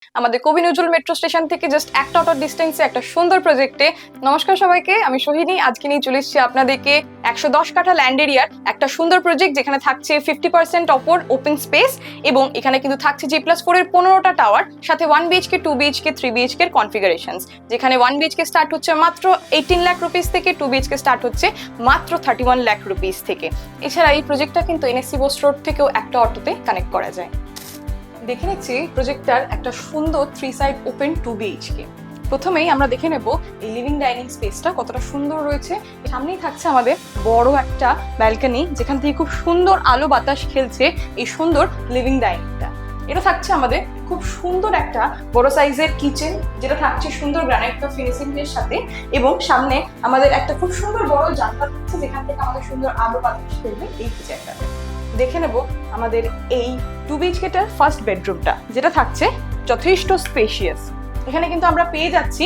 আমাদের কবি Nazrul metro station থেকে জাস্ট একটা অটো ডিস্টেন্সে একটা সুন্দর প্রজেক্টে। নমস্কার সবাইকে, আমি সোহিনী। আজকে নিয়ে চলে এসেছি আপনাদেরকে 110 কাঠা ল্যান্ড এরিয়ার একটা সুন্দর প্রজেক্ট, যেখানে থাকছে 50% অপর ওপেন স্পেস এবং এখানে কিন্তু থাকছে G+4 এর 15টা টাওয়ার, সাথে 1 BHK 2 BHK 3 BHK এর কনফিগারেশনস, যেখানে 1 BHK স্টার্ট হচ্ছে মাত্র 18 লাখ রুপিস থেকে, 2 BHK স্টার্ট হচ্ছে মাত্র 31 লাখ রুপিস থেকে। এছাড়া এই প্রজেক্টটা কিন্তু NSC বোস রোড থেকেও একটা অটোতে কানেক্ট করা যায়। দেখে নিচ্ছি প্রজেক্টটার একটা সুন্দর 3 সাইড ওপেন 2 BHK। প্রথমেই আমরা দেখে নেব এই লিভিং ডাইনিং স্পেসটা কতটা সুন্দর রয়েছে। সামনেই থাকছে আমাদের বড় একটা ব্যালকনি, যেখান থেকে খুব সুন্দর আলো বাতাস খেলছে এই সুন্দর লিভিং ডাইনিংটা। এটা থাকছে আমাদের খুব সুন্দর একটা বড় সাইজের কিচেন, যেটা থাকছে সুন্দর গ্রানাইট ফিনিশিং এর সাথে, এবং সামনে আমাদের একটা খুব সুন্দর বড় জানলা থাকছে, যেখান থেকে আমাদের সুন্দর আলো বাতাস খেলবে এই কিচেনটাতে। দেখে নেব আমাদের এই 2 BHK-টার ফার্স্ট বেডরুমটা, যেটা থাকছে যথেষ্ট স্পেশিয়াস। এখানে কিন্তু আমরা পেয়ে যাচ্ছি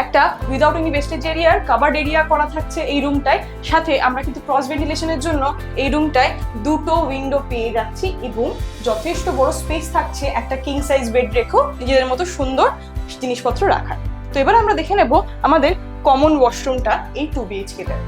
একটা উইদাউট এনি ওয়েস্টেজ এরিয়ার কাভার্ড এরিয়া করা থাকছে এই রুমটায়। সাথে আমরা কিন্তু ক্রস ভেন্টিলেশনের জন্য এই রুমটায় দুটো উইন্ডো পেয়ে যাচ্ছি, এবং যথেষ্ট বড় স্পেস থাকছে একটা কিং সাইজ বেড রেখেও নিজেদের মতো সুন্দর জিনিসপত্র রাখার। তো এবার আমরা দেখে নেব আমাদের কমন ওয়াশরুমটা এই 2 BHK-টার।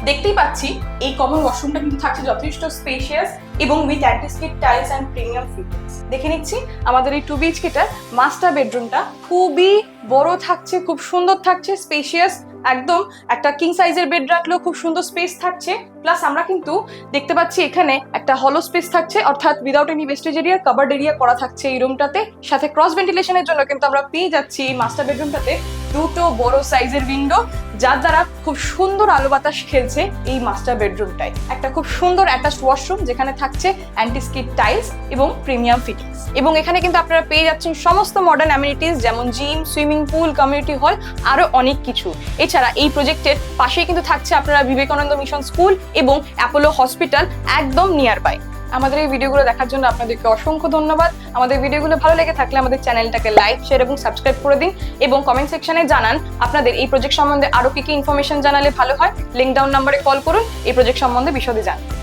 দেখতেই পাচ্ছি এই কমন ওয়াশরুমটা কিন্তু থাকছে যথেষ্ট স্পেশিয়াস এবং with antiskid tiles and premium fittings. দেখে নিচ্ছি আমাদের এই 2 BHK-টার মাস্টার বেডরুমটা খুবই বড় থাকছে, খুব সুন্দর থাকছে, স্পেশিয়াস একদম। একটা কিং সাইজের বেড রাখলেও খুব সুন্দর স্পেস থাকছে। প্লাস আমরা কিন্তু দেখতে পাচ্ছি এখানে একটা হলো স্পেস থাকছে, অর্থাৎ উইদাউট এনি ওয়েস্টেজ এরিয়ার কাভার্ড এরিয়া করা থাকছে এই রুমটাতে। সাথে ক্রস ভেন্টিলেশনের জন্য কিন্তু আমরা পেয়ে যাচ্ছি এই মাস্টার বেডরুমটাতে দুটো বড় সাইজের উইন্ডো, যার দ্বারা খুব সুন্দর আলো বাতাস খেলছে এই মাস্টার বেডরুমটায়। একটা খুব সুন্দর অ্যাটাচড ওয়াশরুম, যেখানে থাকছে অ্যান্টিস্কিড টাইলস এবং প্রিমিয়াম ফিটিংস। এবং এখানে কিন্তু আপনারা পেয়ে যাচ্ছেন সমস্ত মডার্ন অ্যামিনিটিস, যেমন gym, swimming pool, community hall, আরো অনেক কিছু। এছাড়া এই প্রজেক্টের পাশেই কিন্তু থাকছে আপনারা বিবেকানন্দ মিশন স্কুল এবং অ্যাপোলো হসপিটাল একদম নিয়ার বাই। আমাদের এই ভিডিওগুলো দেখার জন্য আপনাদেরকে অসংখ্য ধন্যবাদ। আমাদের ভিডিওগুলো ভালো লেগে থাকলে আমাদের চ্যানেলটাকে লাইক, শেয়ার এবং সাবস্ক্রাইব করে দিন, এবং কমেন্ট সেকশনে জানান আপনাদের এই প্রজেক্ট সম্বন্ধে আরো কি কি ইনফরমেশন জানালে ভালো হয়। লিংক ডাউন নাম্বারে কল করুন এই প্রজেক্ট সম্বন্ধে বিশদে জানতে।